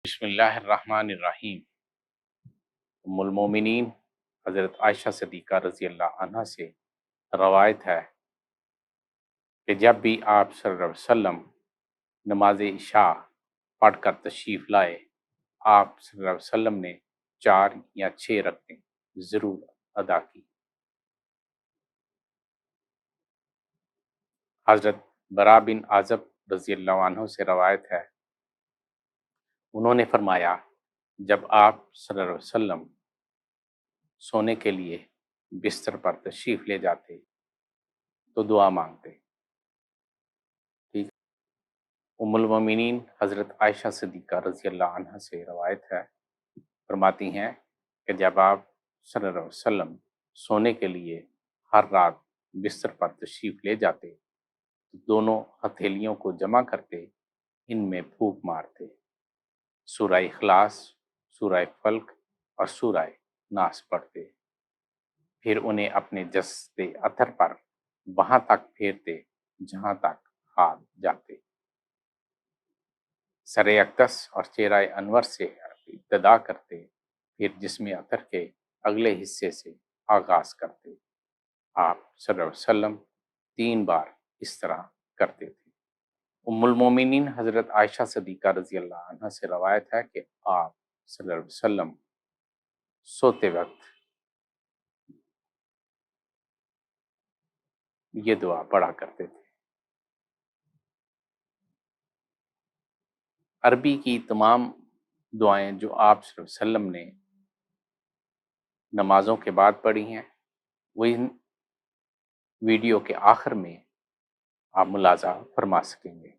بسم اللہ الرحمن الرحیم۔ ام المومنین حضرت عائشہ صدیقہ رضی اللہ عنہ سے روایت ہے کہ جب بھی آپ صلی اللہ علیہ وسلم نماز عشاء پڑھ کر تشریف لائے، آپ صلی اللہ علیہ وسلم نے 4 یا 6 رکعتیں ضرور ادا کی۔ حضرت برا بن عازب رضی اللہ عنہ سے روایت ہے، انہوں نے فرمایا جب آپ صلی اللہ علیہ وسلم سونے کے لیے بستر پر تشریف لے جاتے تو دعا مانگتے۔ ٹھیک۔ ام المومنین حضرت عائشہ صدیقہ رضی اللہ عنہ سے روایت ہے، فرماتی ہیں کہ جب آپ صلی اللہ علیہ وسلم سونے کے لیے ہر رات بستر پر تشریف لے جاتے تو دونوں ہتھیلیوں کو جمع کرتے، ان میں پھونک مارتے، سورہ اخلاص، سورہ فلق اور سورہ ناس پڑھتے، پھر انہیں اپنے جسد اطہر پر وہاں تک پھیرتے جہاں تک ہاتھ جاتے، سر اقدس اور چہرہ انور سے ابتدا کرتے، پھر جسم اطہر کے اگلے حصے سے آغاز کرتے۔ آپ صلی اللہ علیہ وسلم 3 بار اس طرح کرتے تھے۔ ام المومنین حضرت عائشہ صدیقہ رضی اللہ عنہ سے روایت ہے کہ آپ صلی اللہ علیہ وسلم سوتے وقت یہ دعا پڑھا کرتے تھے۔ عربی کی تمام دعائیں جو آپ صلی اللہ علیہ وسلم نے نمازوں کے بعد پڑھی ہیں، وہ ان ویڈیو کے آخر میں آپ ملاحظہ فرما سکیں گے۔